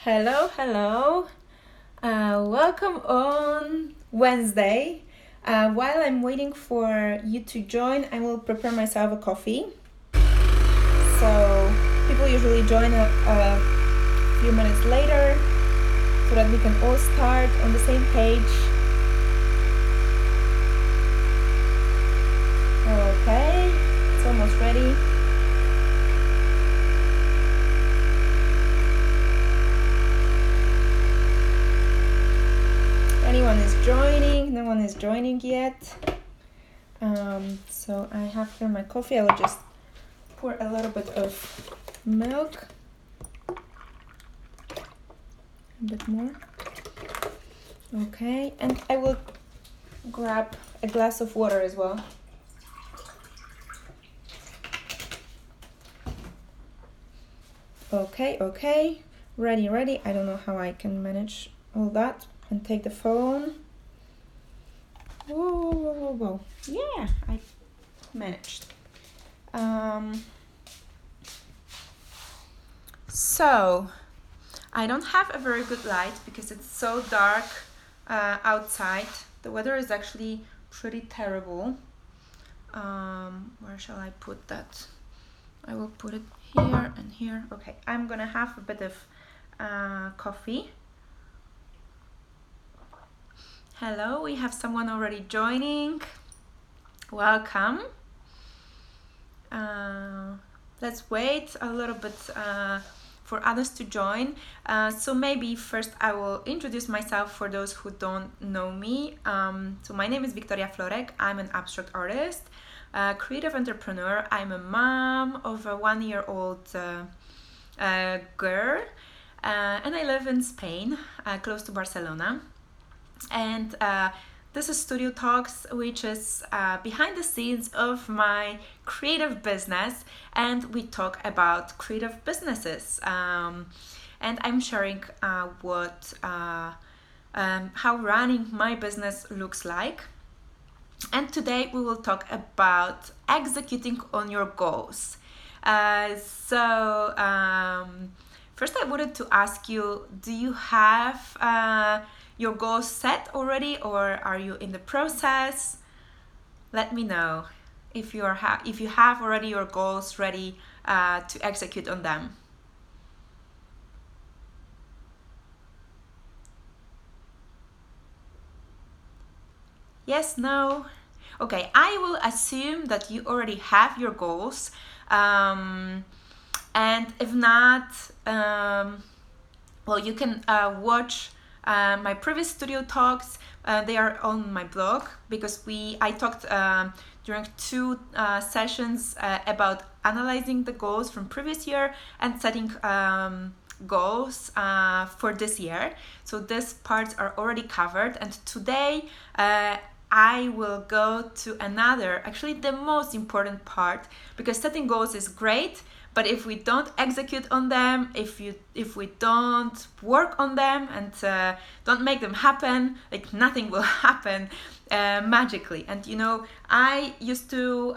Hello, hello. Welcome on Wednesday. While I'm waiting for you to join, I will prepare myself a coffee. So people usually join a few minutes later so that we can all start on the same page. Okay, it's almost ready. Anyone is joining? No one is joining yet. So I have here my coffee. I will just pour a little bit of milk. A bit more. Okay, and I will grab a glass of water as well. Okay. Ready. I don't know how I can manage all that. And take the phone. Whoa. Yeah, I managed. So, I don't have a very good light because it's so dark outside. The weather is actually pretty terrible. Where shall I put that? I will put it here and here. Okay, I'm gonna have a bit of coffee. Hello, we have someone already joining. Welcome. Let's wait a little bit for others to join. So maybe first I will introduce myself for those who don't know me. So my name is Victoria Florek. I'm an abstract artist, creative entrepreneur. I'm a mom of a 1-year-old girl, and I live in Spain, close to Barcelona. And this is Studio Talks, which is behind the scenes of my creative business, and we talk about creative businesses. And I'm sharing how running my business looks like. And today we will talk about executing on your goals. First I wanted to ask you, do you have your goals set already, or are you in the process? Let me know if you have already your goals ready to execute on them. Yes, no? Okay, I will assume that you already have your goals. And if not, you can watch my previous studio talks. They are on my blog because I talked during 2 sessions about analyzing the goals from previous year and setting goals for this year. So these parts are already covered, and today I will go to actually the most important part, because setting goals is great, but if we don't execute on them, if we don't work on them and don't make them happen, like nothing will happen magically. And I used to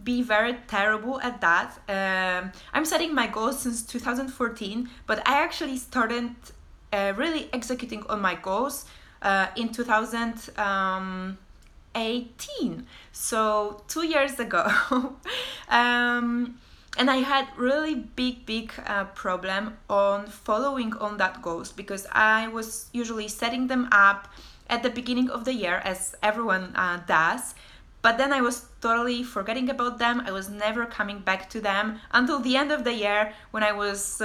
be very terrible at that. I'm setting my goals since 2014, but I actually started really executing on my goals in 2018, so 2 years ago. And I had really big problem on following on that goals, because I was usually setting them up at the beginning of the year, as everyone does, but then I was totally forgetting about them. I was never coming back to them until the end of the year, when I was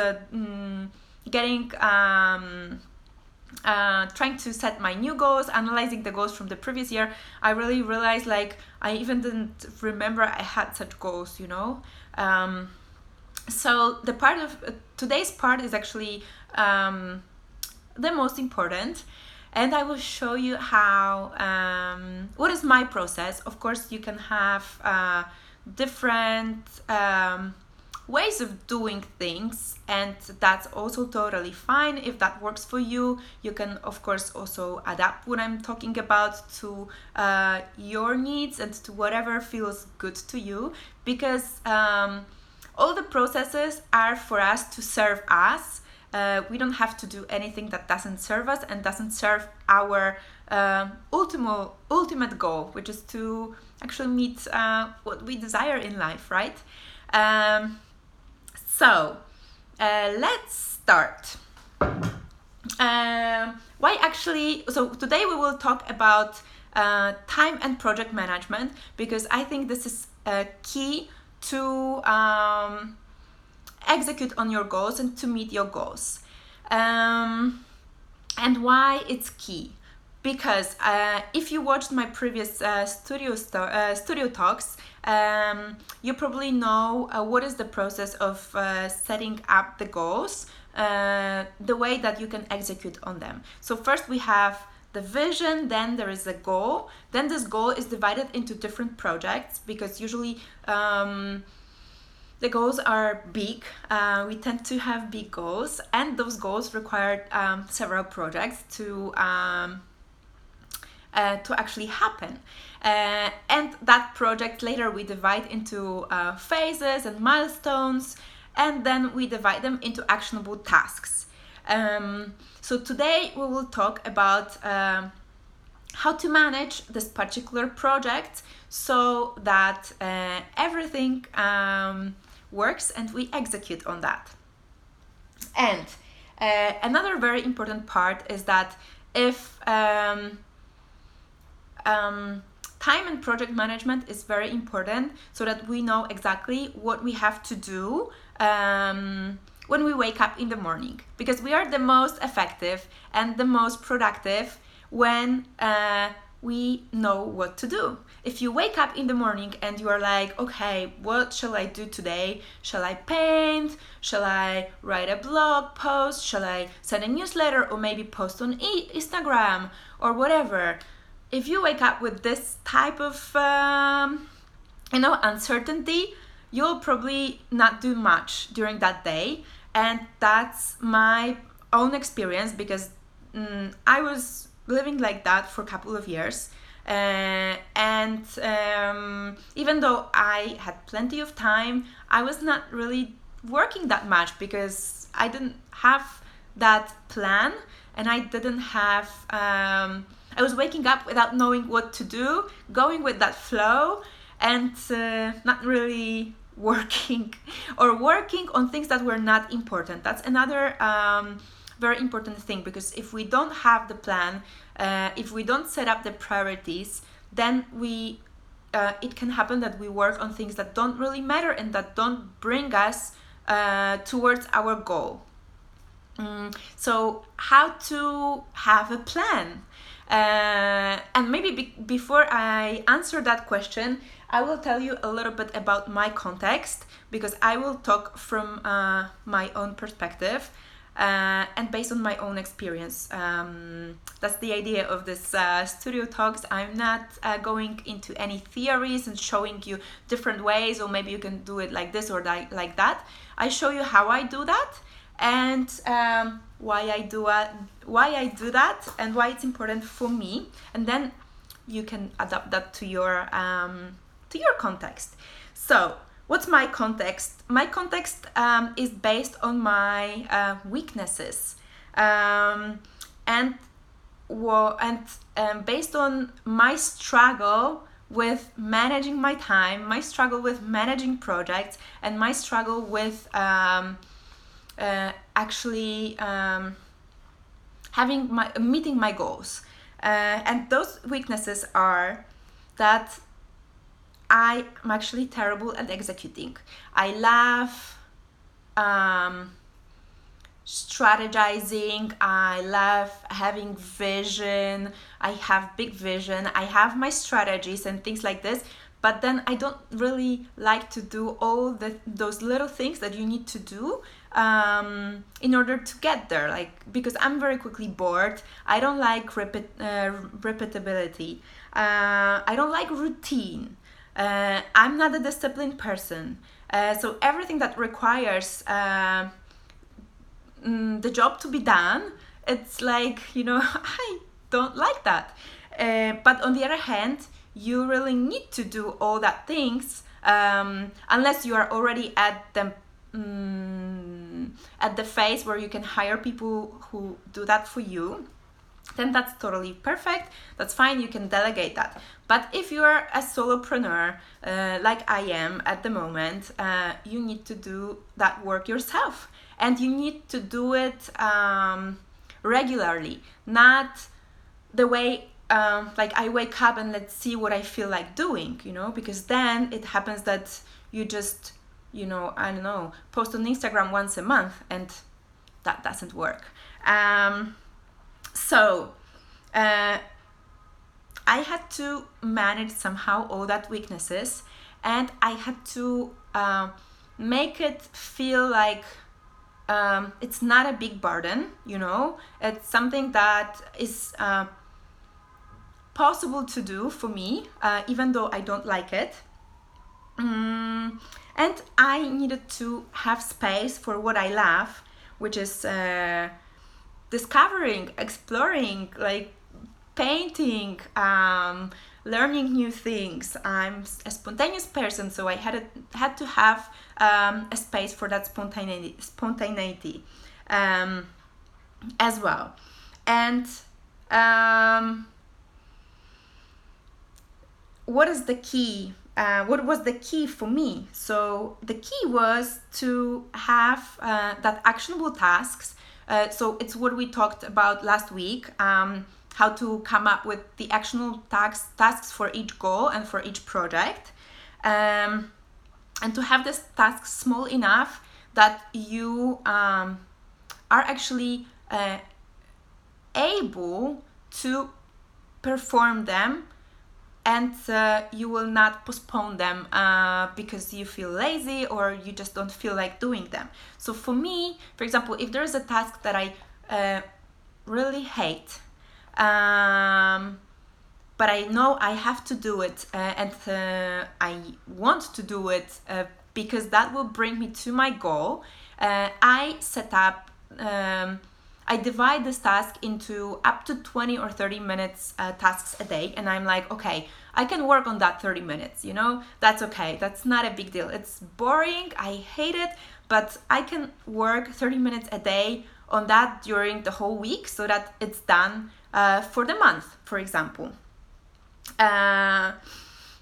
trying to set my new goals, analyzing the goals from the previous year. I really realized, like, I even didn't remember I had such goals, So the part of today's part is actually the most important, and I will show you how what is my process. Of course, you can have different ways of doing things, and that's also totally fine. If that works for you, you can of course also adapt what I'm talking about to your needs and to whatever feels good to you, because all the processes are for us to serve us, We don't have to do anything that doesn't serve us and doesn't serve our ultimate goal, which is to actually meet what we desire in life, right? So let's start. Why actually? So today we will talk about time and project management, because I think this is key to execute on your goals and to meet your goals. And why it's key? Because if you watched my previous studio talks, you probably know what is the process of setting up the goals, the way that you can execute on them. So first we have the vision, then there is a goal, then this goal is divided into different projects, because usually the goals are big. We tend to have big goals, and those goals require several projects to actually happen. And that project later we divide into phases and milestones, and then we divide them into actionable tasks. So today we will talk about how to manage this particular project so that everything works and we execute on that. And another very important part is that if time and project management is very important, so that we know exactly what we have to do when we wake up in the morning, because we are the most effective and the most productive when we know what to do. If you wake up in the morning and you are like, okay, what shall I do today? Shall I paint? Shall I write a blog post? Shall I send a newsletter, or maybe post on Instagram or whatever? If you wake up with this type of uncertainty, you'll probably not do much during that day. And that's my own experience, because I was living like that for a couple of years. And even though I had plenty of time, I was not really working that much, because I didn't have that plan, and I didn't have... I was waking up without knowing what to do, going with that flow, and not really working on things that were not important. That's another very important thing, because if we don't have the plan, if we don't set up the priorities, then it can happen that we work on things that don't really matter and that don't bring us towards our goal. So how to have a plan? And maybe before I answer that question, I will tell you a little bit about my context, because I will talk from my own perspective and based on my own experience. That's the idea of this studio talks. I'm not going into any theories and showing you different ways, or maybe you can do it like this or like that. I show you how I do that, and why I do that, and why it's important for me, and then you can adapt that to your context. So, what's my context? My context is based on my weaknesses, and based on my struggle with managing my time, my struggle with managing projects, and my struggle with meeting my goals. And those weaknesses are that I'm actually terrible at executing. I love strategizing. I love having vision. I have big vision. I have my strategies and things like this. But then I don't really like to do all those little things that you need to do in order to get there, because I'm very quickly bored. I don't like repeatability. I don't like routine. I'm not a disciplined person. So everything that requires the job to be done, it's I don't like that. But on the other hand, you really need to do all that things unless you are already at the at the phase where you can hire people who do that for you, then that's totally perfect. That's fine, you can delegate that. But if you're a solopreneur, like I am at the moment, you need to do that work yourself. And you need to do it regularly, not the way like I wake up and let's see what I feel like doing, because then it happens that you just, I don't know, post on Instagram once a month, and that doesn't work. So I had to manage somehow all that weaknesses, and I had to make it feel like it's not a big burden, it's something that is possible to do for me, even though I don't like it. And I needed to have space for what I love, which is discovering, exploring, like painting, learning new things. I'm a spontaneous person, so I had to have a space for that spontaneity as well. And what is the key? What was the key for me? So the key was to have that actionable tasks. So it's what we talked about last week, how to come up with the actionable tasks for each goal and for each project. And to have this task small enough that you are actually able to perform them, and you will not postpone them because you feel lazy or you just don't feel like doing them. So for me, for example, if there is a task that I really hate, but I know I have to do it, and I want to do it because that will bring me to my goal, I set up I divide this task into up to 20 or 30 minutes tasks a day, and I'm like, okay, I can work on that 30 minutes, that's okay, that's not a big deal. It's boring, I hate it, but I can work 30 minutes a day on that during the whole week so that it's done for the month, for example.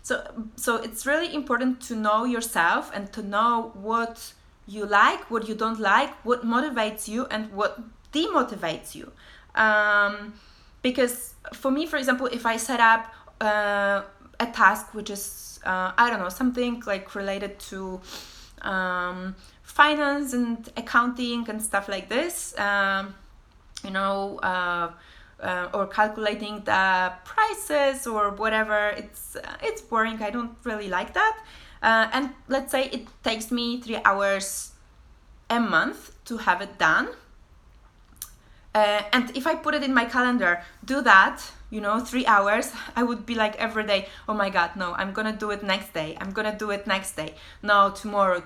So it's really important to know yourself and to know what you like, what you don't like, what motivates you and what demotivates you. Because for me, for example, if I set up a task which is, I don't know, something like related to finance and accounting and stuff like this, or calculating the prices or whatever, it's boring. I don't really like that. And let's say it takes me 3 hours a month to have it done. And if I put it in my calendar, do that, 3 hours, I would be like every day, oh my God, no, I'm gonna do it next day. I'm gonna do it next day. No, tomorrow.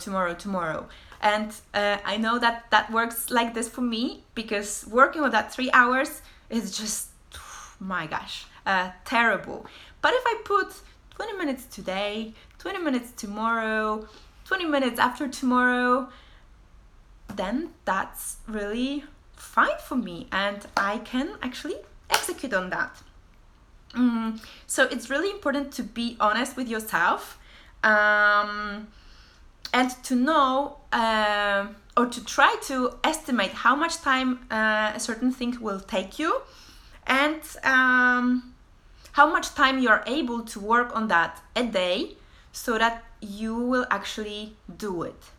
And I know that works like this for me, because working on that 3 hours is just, my gosh, terrible. But if I put 20 minutes today, 20 minutes tomorrow, 20 minutes after tomorrow, then that's really fine for me, and I can actually execute on that. So it's really important to be honest with yourself, and to know or to try to estimate how much time a certain thing will take you, and how much time you're able to work on that a day, so that you will actually do it.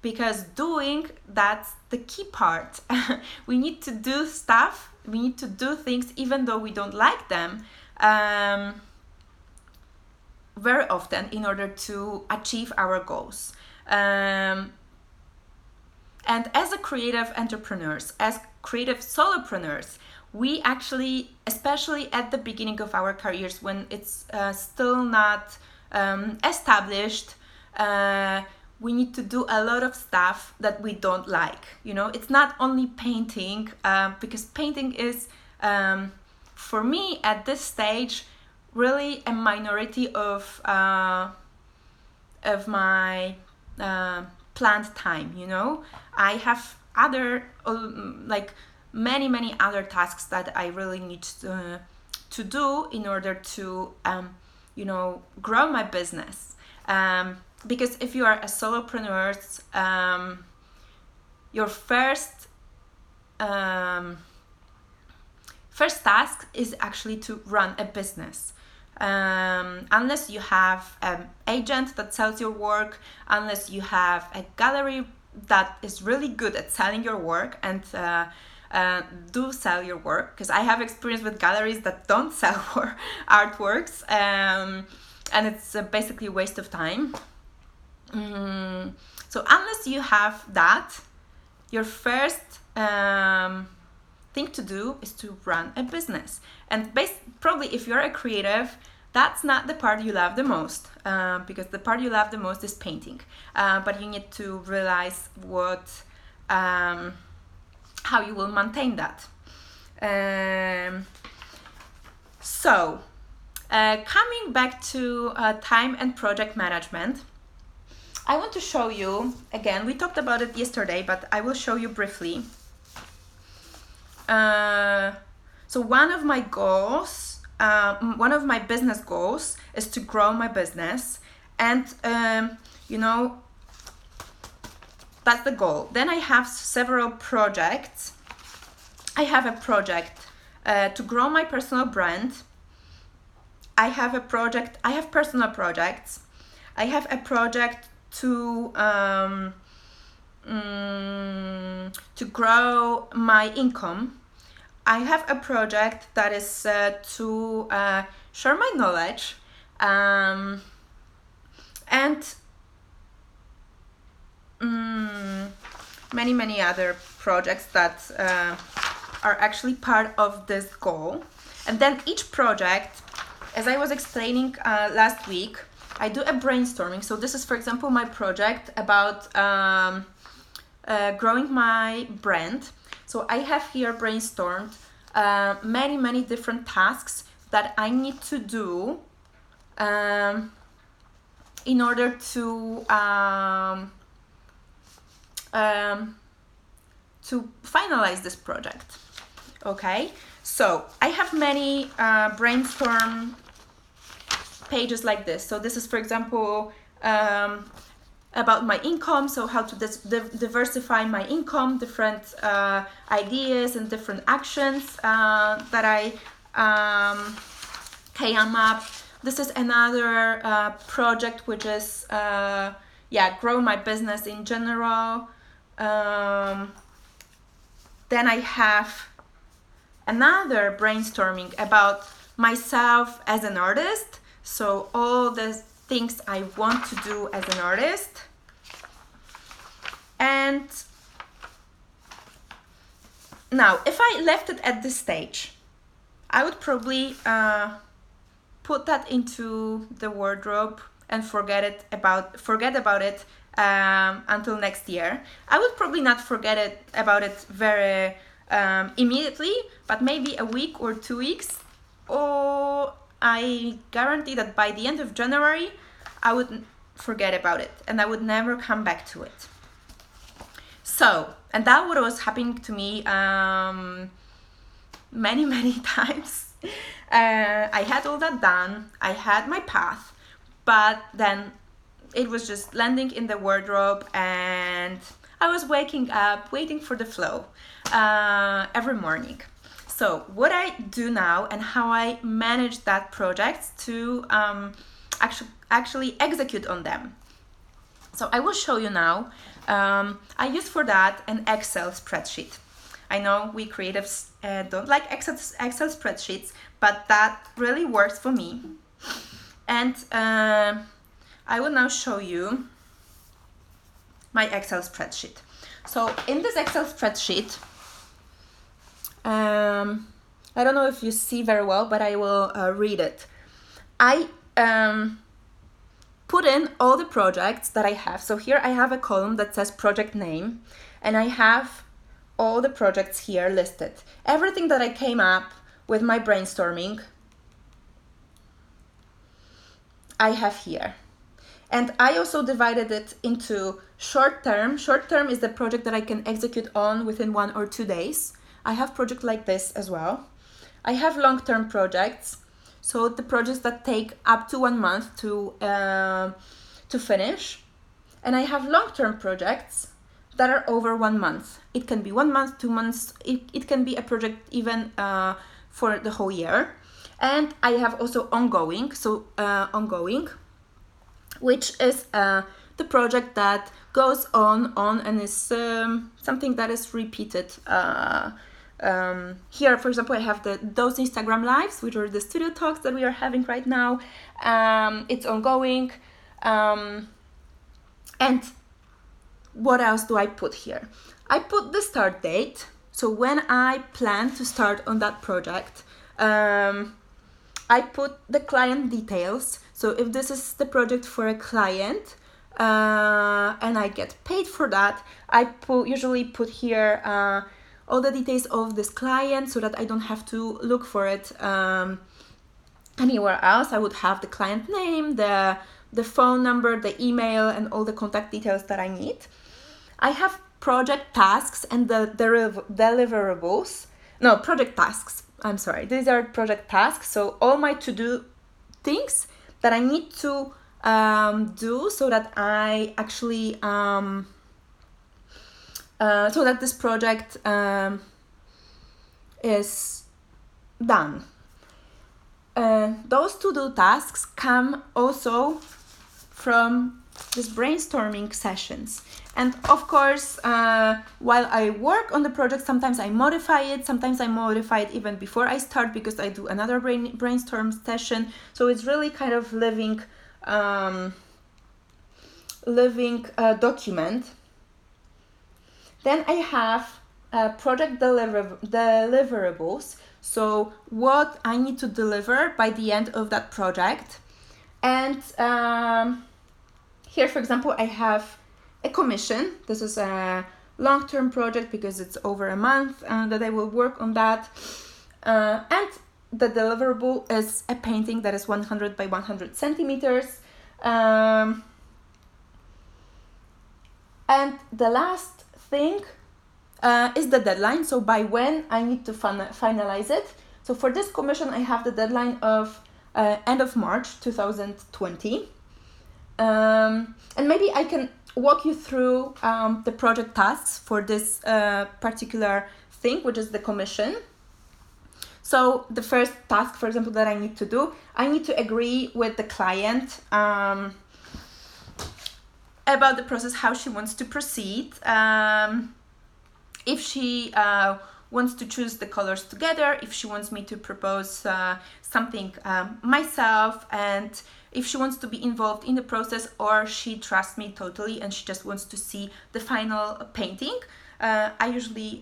Because doing, that's the key part. We need to do stuff, we need to do things even though we don't like them, very often, in order to achieve our goals. And as a creative entrepreneurs, as creative solopreneurs, we actually, especially at the beginning of our careers, when it's still not established, we need to do a lot of stuff that we don't like. It's not only painting, because painting is, for me at this stage, really a minority of my planned time, you know. I have other like many other tasks that I really need to do in order to you know, grow my business. Because if you are a solopreneur, your first task is actually to run a business. Unless you have an agent that sells your work, unless you have a gallery that is really good at selling your work and do sell your work, because I have experience with galleries that don't sell artworks, and it's basically a waste of time. So unless you have that, your first thing to do is to run a business. And probably if you're a creative, that's not the part you love the most, because the part you love the most is painting. But you need to realize how you will maintain that. So coming back to time and project management, I want to show you, again, we talked about it yesterday, but I will show you briefly. So one of my goals, one of my business goals is to grow my business, and you know, that's the goal. Then I have several projects. I have a project to grow my personal brand. I have personal projects. I have a project to grow my income. I have a project that is to share my knowledge, and many other projects that are actually part of this goal. And then each project, as I was explaining last week, I do a brainstorming. So this is, for example, my project about growing my brand. So I have here brainstormed many different tasks that I need to do in order to finalize this project. Okay, so I have many brainstorm pages like this. So this is, for example, about my income, so how to diversify my income, different ideas and different actions that I came up. This is another project which is grow my business in general. Then I have another brainstorming about myself as an artist. So all the things I want to do as an artist. And now, if I left it at this stage, I would probably put that into the wardrobe and forget about it until next year. I would probably not forget about it very immediately, but maybe a week or 2 weeks, or I guarantee that by the end of January, I would forget about it and I would never come back to it. So, and that was happening to me many times. I had all that done, I had my path, but then it was just landing in the wardrobe, and I was waking up, waiting for the flow every morning. So what I do now and how I manage that project to actually execute on them. So I will show you now. I use for that an Excel spreadsheet. I know we creatives don't like Excel spreadsheets, but that really works for me. And I will now show you my Excel spreadsheet. So in this Excel spreadsheet, I don't know if you see very well, but I will read it. I put in all the projects that I have. So here I have a column that says project name, and I have all the projects here listed. Everything that I came up with my brainstorming, I have here. And I also divided it into short term. Short term is the project that I can execute on within 1 or 2 days. I have projects like this as well. I have long-term projects, so the projects that take up to 1 month to finish. And I have long-term projects that are over 1 month. It can be 1 month, 2 months. It can be a project even for the whole year. And I have also ongoing. So ongoing, which is the project that goes on and is something that is repeated. Here, for example, I have those Instagram lives, which are the studio talks that we are having right now. It's ongoing. And what else do I put here? I put the start date. So when I plan to start on that project, I put the client details. So if this is the project for a client and I get paid for that, I usually put here all the details of this client so that I don't have to look for it anywhere else. I would have the client name, the phone number, the email, and all the contact details that I need. I have project tasks and the deliverables. No, project tasks. I'm sorry. These are project tasks. So all my to-do things that I need to do so that I actually so that this project is done. Those to-do tasks come also from these brainstorming sessions. And of course, while I work on the project, sometimes I modify it, sometimes I modify it even before I start because I do another brainstorm session. So it's really kind of living document. Then I have project deliverables. So what I need to deliver by the end of that project. And here, for example, I have a commission. This is a long-term project because it's over a month that I will work on that. And the deliverable is a painting that is 100 by 100 centimeters. And the last thing is the deadline. So by when I need to finalize it. So for this commission, I have the deadline of end of March 2020. And maybe I can walk you through the project tasks for this particular thing, which is the commission. So the first task, for example, that I need to do, I need to agree with the client about the process, how she wants to proceed. If she wants to choose the colors together, if she wants me to propose something myself, and if she wants to be involved in the process, or she trusts me totally and she just wants to see the final painting. I usually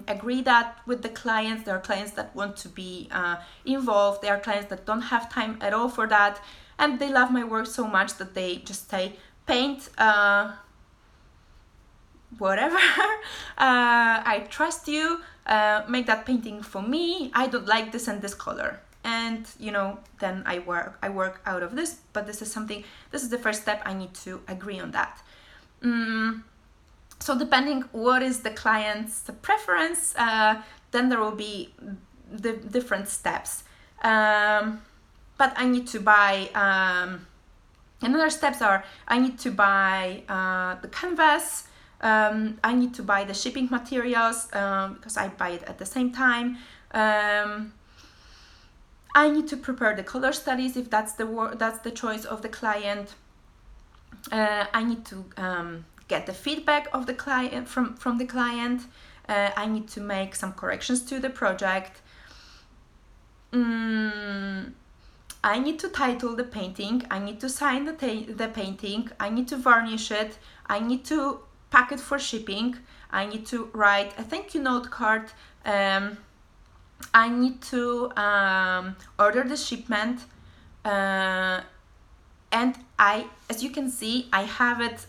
agree that with the clients. There are clients that want to be involved. There are clients that don't have time at all for that, and they love my work so much that they just say, paint whatever, I trust you, make that painting for me, I don't like this and this color. And then I work out of this, but this is the first step. I need to agree on that. So depending what is the client's preference, then there will be the different steps. But I need to buy, another steps are, I need to buy the canvas, I need to buy the shipping materials because I buy it at the same time. I need to prepare the color studies if that's the choice of the client. I need to get the feedback of the client from the client. I need to make some corrections to the project. I need to title the painting. I need to sign the painting. I need to varnish it. I need to pack it for shipping. I need to write a thank you note card. I need to order the shipment, and as you can see, I have it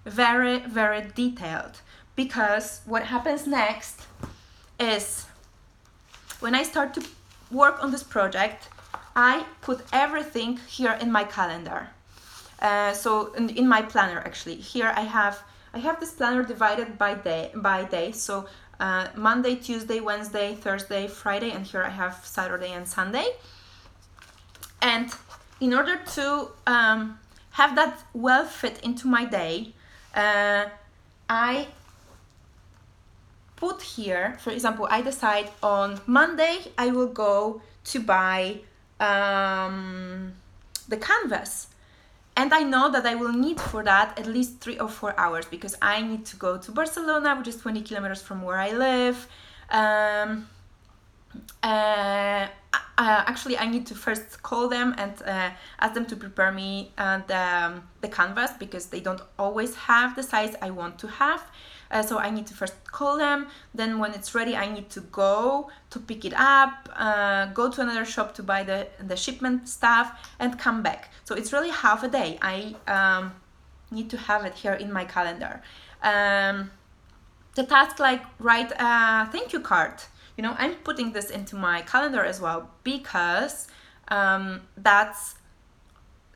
very, very detailed, because what happens next is when I start to work on this project, I put everything here in my calendar. So in my planner, actually, here I have this planner divided by day. So Monday, Tuesday, Wednesday, Thursday, Friday, and here I have Saturday and Sunday. And in order to have that well fit into my day, I put here, for example, I decide on Monday I will go to buy the canvas. And I know that I will need for that at least 3 or 4 hours, because I need to go to Barcelona, which is 20 kilometers from where I live. Actually, I need to first call them and ask them to prepare me the canvas, because they don't always have the size I want to have. So I need to first call them. Then when it's ready, I need to go to pick it up, go to another shop to buy the shipment stuff, and come back. So it's really half a day. I need to have it here in my calendar. The task like write a thank you card, I'm putting this into my calendar as well, because that's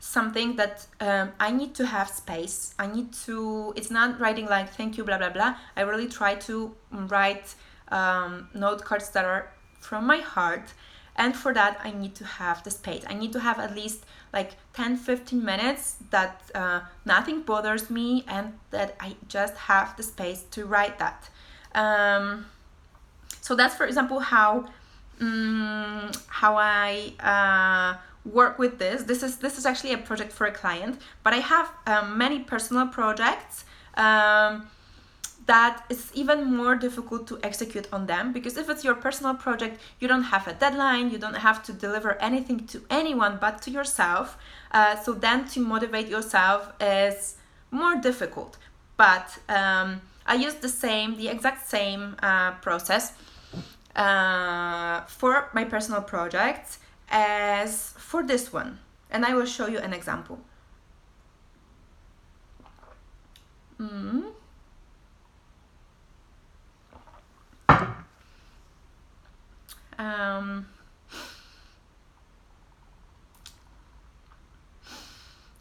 something that I need to have space. It's not writing like thank you blah blah blah. I really try to write note cards that are from my heart, and for that I need to have the space. I need to have at least like 10-15 minutes that nothing bothers me, and that I just have the space to write that. So that's, for example, how I work with this. This is actually a project for a client, but I have many personal projects that is even more difficult to execute on them, because if it's your personal project, you don't have a deadline, you don't have to deliver anything to anyone but to yourself. So then to motivate yourself is more difficult. But I use the exact same process for my personal projects as for this one, and I will show you an example.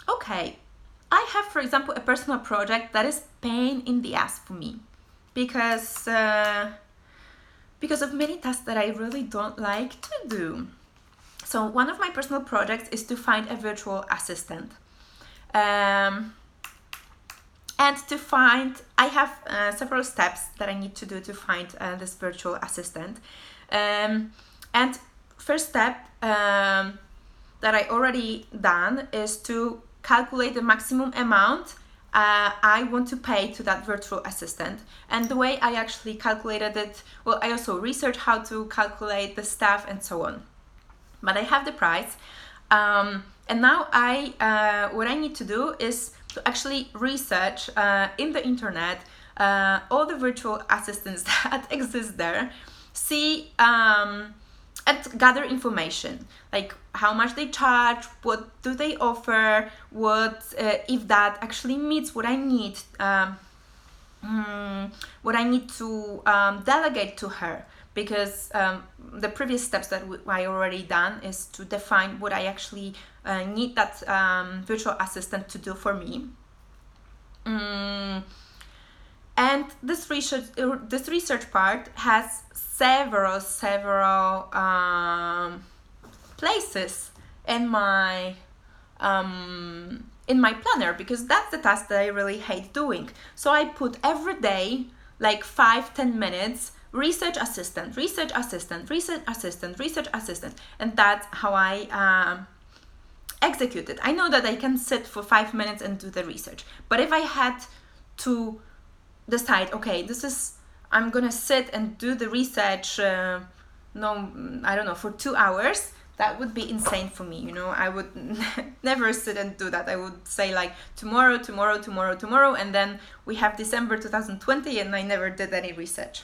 Okay, I have, for example, a personal project that is pain in the ass for me, because of many tasks that I really don't like to do. So one of my personal projects is to find a virtual assistant. And to find, I have several steps that I need to do to find this virtual assistant. And first step that I already done is to calculate the maximum amount I want to pay to that virtual assistant. And the way I actually calculated it, well, I also researched how to calculate the staff and so on. But I have the price, and now what I need to do is to actually research in the internet all the virtual assistants that exist there, see and gather information, like how much they charge, what do they offer, what if that actually meets what I need, what I need to delegate to her. Because the previous steps that I already done is to define what I actually need that virtual assistant to do for me. And this research part has several places in my planner, because that's the task that I really hate doing. So I put every day like 5-10 minutes research assistant, and that's how I execute it. I know that I can sit for 5 minutes and do the research, but if I had to decide, okay, I'm gonna sit and do the research for 2 hours, that would be insane for me. I would never sit and do that. I would say like tomorrow, and then we have December 2020 and I never did any research.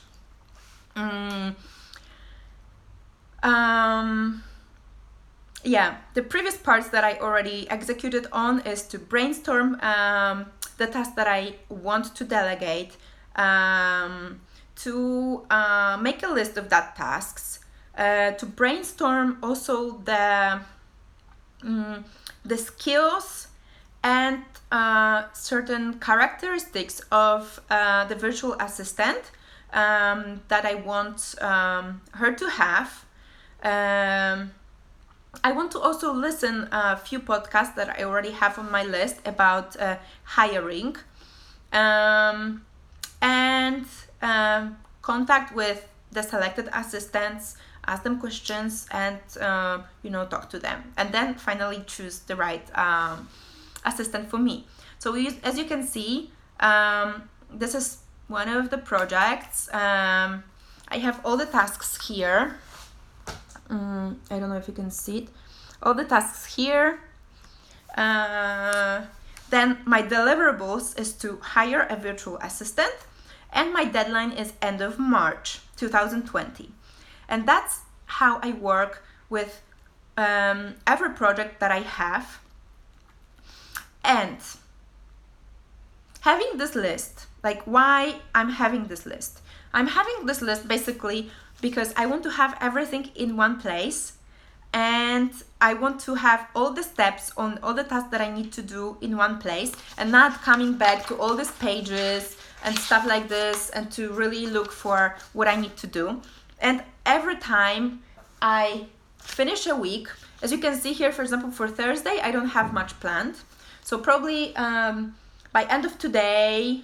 The previous parts that I already executed on is to brainstorm the tasks that I want to delegate, to make a list of that tasks, to brainstorm also the skills and certain characteristics of the virtual assistant that I want her to have. I want to also listen a few podcasts that I already have on my list about hiring, and contact with the selected assistants, ask them questions, and talk to them, and then finally choose the right assistant for me. So as you can see, this is one of the projects. I have all the tasks here. I don't know if you can see it. All the tasks here. Then my deliverables is to hire a virtual assistant, and my deadline is end of March 2020. And that's how I work with every project that I have. And having this list, like why I'm having this list. I'm having this list basically because I want to have everything in one place, and I want to have all the steps on all the tasks that I need to do in one place, and not coming back to all these pages and stuff like this, and to really look for what I need to do. And every time I finish a week, as you can see here, for example, for Thursday, I don't have much planned. So probably by end of today,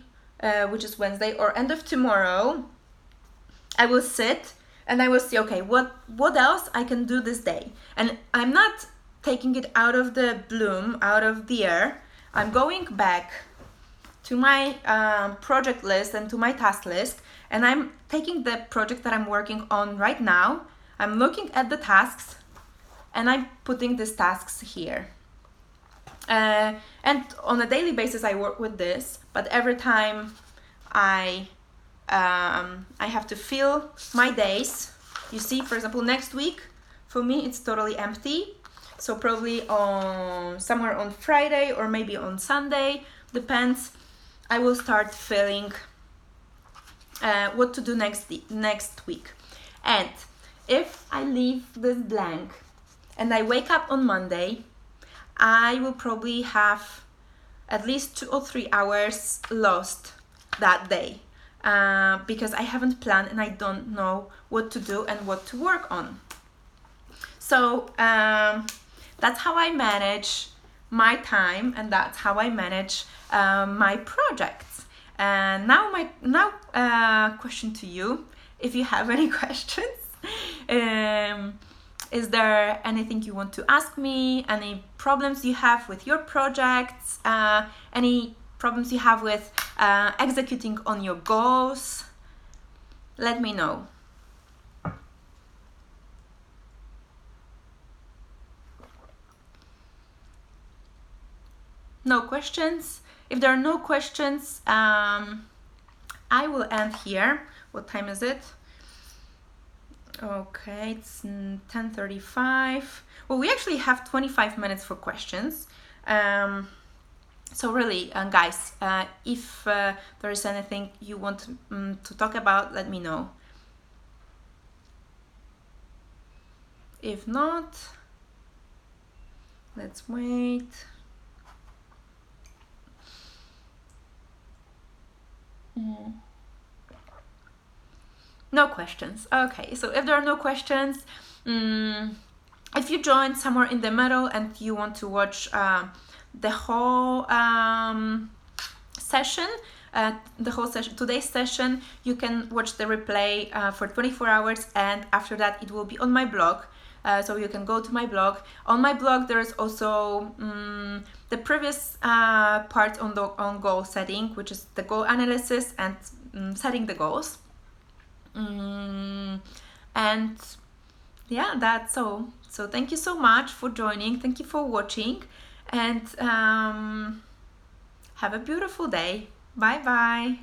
which is Wednesday, or end of tomorrow, I will sit and I will see, okay, what else I can do this day. And I'm not taking it out of the bloom, out of the air. I'm going back to my project list and to my task list, and I'm taking the project that I'm working on right now. I'm looking at the tasks, and I'm putting these tasks here. And on a daily basis, I work with this, but every time I have to fill my days. You see, for example, next week, for me, it's totally empty. So probably somewhere on Friday or maybe on Sunday, depends. I will start filling what to do next week. And if I leave this blank and I wake up on Monday, I will probably have at least 2 or 3 hours lost that day because I haven't planned and I don't know what to do and what to work on. So that's how I manage my time, and that's how I manage my projects. And now question to you, if you have any questions. Is there anything you want to ask me? Any problems you have with your projects? Any problems you have with executing on your goals? Let me know. No questions? If there are no questions, I will end here. What time is it? Okay, it's 10:35. Well, we actually have 25 minutes for questions. So really, guys, if there is anything you want to talk about, let me know. If not, let's wait. No questions. Okay, so if there are no questions, if you joined somewhere in the middle and you want to watch the whole session, today's session, you can watch the replay for 24 hours, and after that it will be on my blog. So you can go to my blog. On my blog there is also the previous part on goal setting, which is the goal analysis and setting the goals. And yeah, that's all. So thank you so much for joining. Thank you for watching, and have a beautiful day. Bye bye.